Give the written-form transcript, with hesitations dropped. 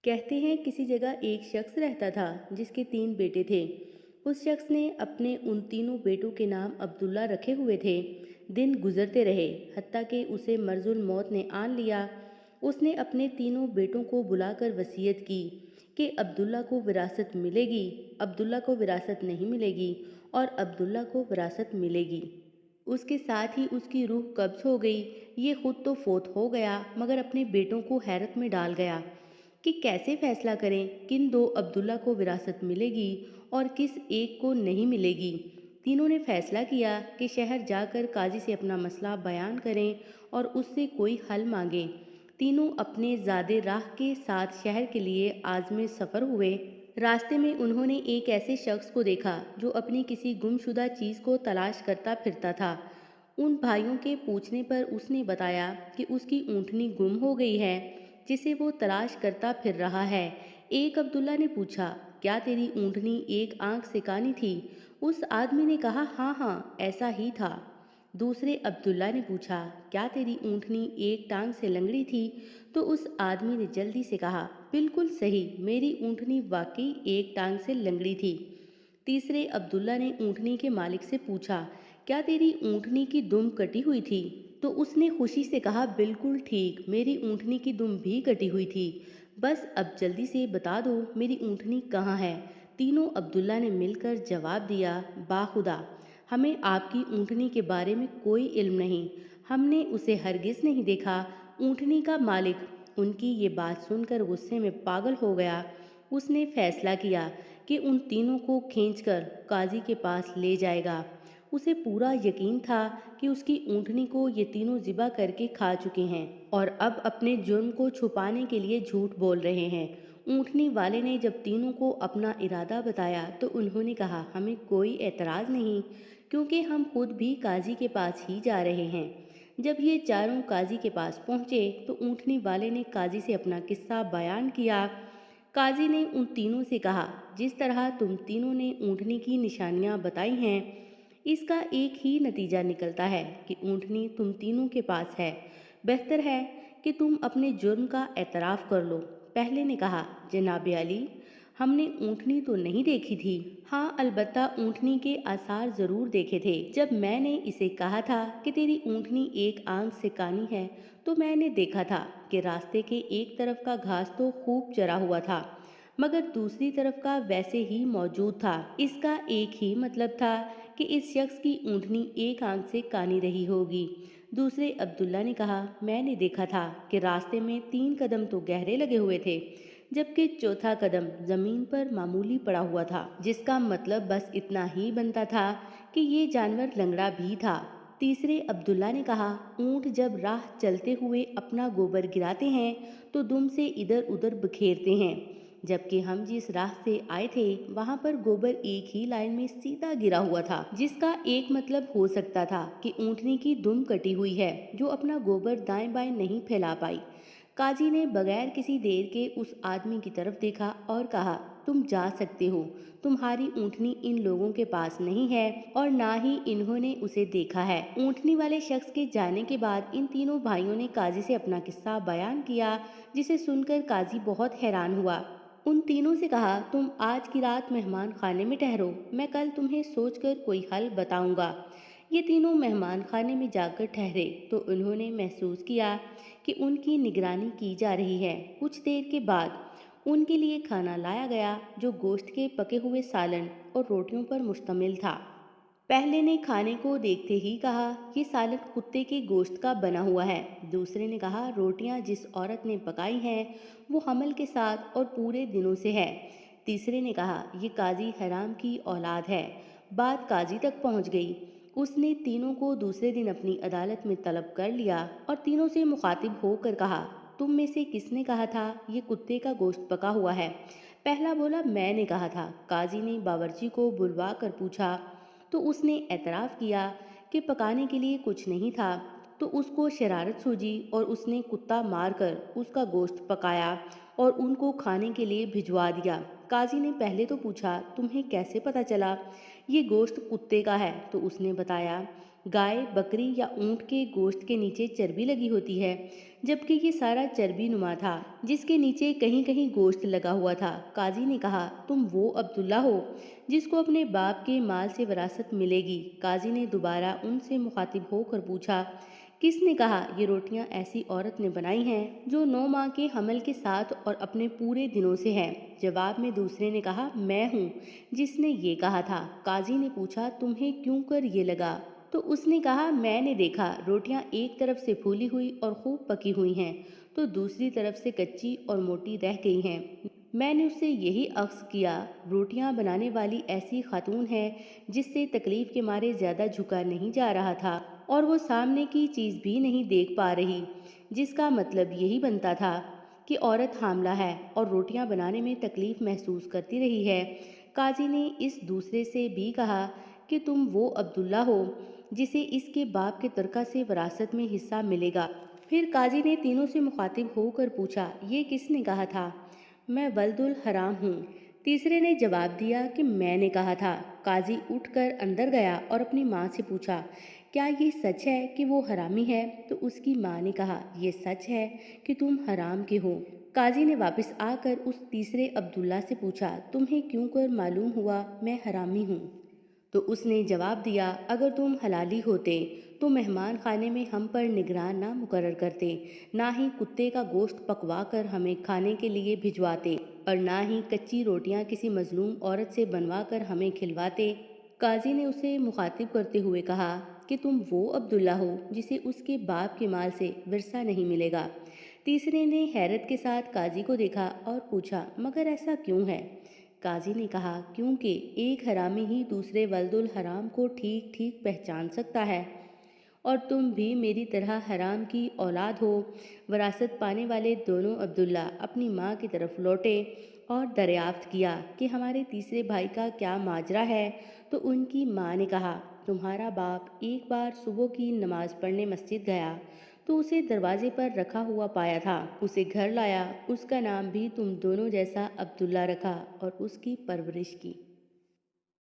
कहते हैं किसी जगह एक शख्स रहता था जिसके 3 बेटे थे। उस शख्स ने अपने उन तीनों बेटों के नाम अब्दुल्ला रखे हुए थे। दिन गुजरते रहे, हत्ता कि उसे मर्जुल मौत ने आन लिया। उसने अपने तीनों बेटों को बुलाकर वसीयत की कि अब्दुल्ला को विरासत मिलेगी, अब्दुल्ला को विरासत नहीं मिलेगी और अब्दुल्ला को विरासत मिलेगी। उसके साथ ही उसकी रूह कब्ज हो गई। ये खुद तो फोत हो गया मगर अपने बेटों को हैरत में डाल गया कि कैसे फैसला करें किन 2 अब्दुल्ला को विरासत मिलेगी और किस एक को नहीं मिलेगी। तीनों ने फैसला किया कि शहर जाकर काजी से अपना मसला बयान करें और उससे कोई हल मांगें। तीनों अपने ज़ादे राह के साथ शहर के लिए आज़मे सफ़र हुए। रास्ते में उन्होंने एक ऐसे शख्स को देखा जो अपनी किसी गुमशुदा चीज़ को तलाश करता फिरता था। उन भाइयों के पूछने पर उसने बताया कि उसकी ऊँटनी गुम हो गई है, जिसे वो तलाश करता फिर रहा है। एक अब्दुल्ला ने पूछा, क्या तेरी ऊँटनी एक आंख से कानी थी? उस आदमी ने कहा, हाँ हाँ, ऐसा ही था। दूसरे अब्दुल्ला ने पूछा, क्या तेरी ऊँटनी एक टांग से लंगड़ी थी? तो उस आदमी ने जल्दी से कहा, बिल्कुल सही, मेरी ऊँटनी वाकई एक टांग से लंगड़ी थी। तीसरे अब्दुल्ला ने ऊँटनी के मालिक से पूछा, क्या तेरी ऊँटनी की दुम कटी हुई थी? तो उसने खुशी से कहा, बिल्कुल ठीक, मेरी ऊँटनी की दुम भी कटी हुई थी। बस अब जल्दी से बता दो मेरी ऊँटनी कहाँ है? तीनों अब्दुल्ला ने मिलकर जवाब दिया, बाखुदा, हमें आपकी ऊँटनी के बारे में कोई इल्म नहीं, हमने उसे हरगिज़ नहीं देखा। ऊँटनी का मालिक उनकी ये बात सुनकर गुस्से में पागल हो गया। उसने फैसला किया कि उन तीनों को खींचकर काजी के पास ले जाएगा। उसे पूरा यकीन था कि उसकी ऊँटनी को ये तीनों ज़िबा करके खा चुके हैं और अब अपने जुर्म को छुपाने के लिए झूठ बोल रहे हैं। ऊँटनी वाले ने जब तीनों को अपना इरादा बताया तो उन्होंने कहा, हमें कोई एतराज़ नहीं, क्योंकि हम खुद भी काजी के पास ही जा रहे हैं। जब ये चारों काजी के पास पहुँचे तो ऊँटनी वाले ने काजी से अपना किस्सा बयान किया। काजी ने उन तीनों से कहा, जिस तरह तुम तीनों ने ऊँटनी की निशानियाँ बताई हैं, इसका एक ही नतीजा निकलता है कि ऊँटनी तुम तीनों के पास है। बेहतर है कि तुम अपने जुर्म का एतराफ़ कर लो। पहले ने कहा, जनाब अली, हमने ऊँटनी तो नहीं देखी थी। हाँ, अलबत्ता ऊँटनी के आसार ज़रूर देखे थे। जब मैंने इसे कहा था कि तेरी ऊँटनी एक आंख से कानी है, तो मैंने देखा था कि रास्ते के एक तरफ का घास तो खूब चरा हुआ था, मगर दूसरी तरफ का वैसे ही मौजूद था। इसका एक ही मतलब था कि इस शख्स की ऊँटनी एक आंख से कानी रही होगी। दूसरे अब्दुल्ला ने कहा, मैंने देखा था कि रास्ते में 3 कदम तो गहरे लगे हुए थे, जबकि चौथा कदम जमीन पर मामूली पड़ा हुआ था, जिसका मतलब बस इतना ही बनता था कि ये जानवर लंगड़ा भी था। तीसरे अब्दुल्ला ने कहा, ऊँट जब राह चलते हुए अपना गोबर गिराते हैं तो दुम से इधर उधर बिखेरते हैं, जबकि हम जिस राह से आए थे वहां पर गोबर एक ही लाइन में सीधा गिरा हुआ था, जिसका एक मतलब हो सकता था कि ऊँटनी की दुम कटी हुई है जो अपना गोबर दाएं बाएं नहीं फैला पाई। काजी ने बगैर किसी देर के उस आदमी की तरफ देखा और कहा, तुम जा सकते हो, तुम्हारी ऊँटनी इन लोगों के पास नहीं है और ना ही इन्होंने उसे देखा है। ऊँटनी वाले शख्स के जाने के बाद इन तीनों भाइयों ने काजी से अपना किस्सा बयान किया, जिसे सुनकर काजी बहुत हैरान हुआ। उन तीनों से कहा, तुम आज की रात मेहमान खाने में ठहरो, मैं कल तुम्हें सोचकर कोई हल बताऊंगा। ये तीनों मेहमान खाने में जाकर ठहरे तो उन्होंने महसूस किया कि उनकी निगरानी की जा रही है। कुछ देर के बाद उनके लिए खाना लाया गया जो गोश्त के पके हुए सालन और रोटियों पर मुश्तमिल था। पहले ने खाने को देखते ही कहा, ये सालन कुत्ते के गोश्त का बना हुआ है। दूसरे ने कहा, रोटियां जिस औरत ने पकाई हैं वो हमल के साथ और पूरे दिनों से है। तीसरे ने कहा, ये काजी हराम की औलाद है। बात काजी तक पहुंच गई। उसने तीनों को दूसरे दिन अपनी अदालत में तलब कर लिया और तीनों से मुखातिब होकर कहा, तुम में से किसने कहा था ये कुत्ते का गोश्त पका हुआ है? पहला बोला, मैंने कहा था। काजी ने बावर्ची को बुलवा कर पूछा तो उसने एतराफ़ किया कि पकाने के लिए कुछ नहीं था। तो उसको शरारत सूझी और उसने कुत्ता मारकर उसका गोश्त पकाया और उनको खाने के लिए भिजवा दिया। काजी ने पहले तो पूछा, तुम्हें कैसे पता चला ये गोश्त कुत्ते का है? तो उसने बताया गाय, बकरी या ऊंट के गोश्त के नीचे चर्बी लगी होती है, जबकि ये सारा चर्बी नुमा था, जिसके नीचे कहीं कहीं गोश्त लगा हुआ था। काजी ने कहा, तुम वो अब्दुल्ला हो जिसको अपने बाप के माल से विरासत मिलेगी? काजी ने दोबारा उनसे मुखातिब होकर पूछा, किसने कहा ये रोटियां ऐसी औरत ने बनाई हैं जो 9 माह के हमल के साथ और अपने पूरे दिनों से है? जवाब में दूसरे ने कहा, मैं हूँ जिसने ये कहा था। काजी ने पूछा, तुम्हें क्यों कर ये लगा? तो उसने कहा, मैंने देखा रोटियां एक तरफ से फूली हुई और खूब पकी हुई हैं, तो दूसरी तरफ से कच्ची और मोटी रह गई हैं। मैंने उससे यही अक्स किया, रोटियां बनाने वाली ऐसी खातून है जिससे तकलीफ के मारे ज़्यादा झुका नहीं जा रहा था और वो सामने की चीज़ भी नहीं देख पा रही, जिसका मतलब यही बनता था कि औरत हामला है और रोटियां बनाने में तकलीफ महसूस करती रही है। काजी ने इस दूसरे से भी कहा कि तुम वो अब्दुल्ला हो जिसे इसके बाप के तरका से विरासत में हिस्सा मिलेगा। फिर काजी ने तीनों से मुखातिब होकर पूछा, ये किसने कहा था? मैं वल्दुल हराम हूँ। तीसरे ने जवाब दिया कि मैंने कहा था। काजी उठकर अंदर गया और अपनी माँ से पूछा, क्या ये सच है कि वो हरामी है? तो उसकी माँ ने कहा, ये सच है कि तुम हराम के हो। काजी ने वापस आकर उस तीसरे अब्दुल्ला से पूछा, तुम्हें क्यों कर मालूम हुआ मैं हरामी हूँ? तो उसने जवाब दिया, अगर तुम हलाली होते तो मेहमान खाने में हम पर निगरान ना मुकर्रर करते, ना ही कुत्ते का गोश्त पकवा कर हमें खाने के लिए भिजवाते, और ना ही कच्ची रोटियां किसी मजलूम औरत से बनवा कर हमें खिलवाते। काजी ने उसे मुखातिब करते हुए कहा कि तुम वो अब्दुल्ला हो जिसे उसके बाप के माल से विरसा नहीं मिलेगा। तीसरे ने हैरत के साथ काजी को देखा और पूछा, मगर ऐसा क्यों है? काजी ने कहा, क्योंकि एक हरामी ही दूसरे वल्दुल हराम को ठीक ठीक पहचान सकता है, और तुम भी मेरी तरह हराम की औलाद हो। विरासत पाने वाले दोनों अब्दुल्ला अपनी माँ की तरफ लौटे और दरियाफ्त किया कि हमारे तीसरे भाई का क्या माजरा है। तो उनकी माँ ने कहा, तुम्हारा बाप एक बार सुबह की नमाज पढ़ने मस्जिद गया तो उसे दरवाजे पर रखा हुआ पाया था। उसे घर लाया, उसका नाम भी तुम दोनों जैसा अब्दुल्ला रखा और उसकी परवरिश की।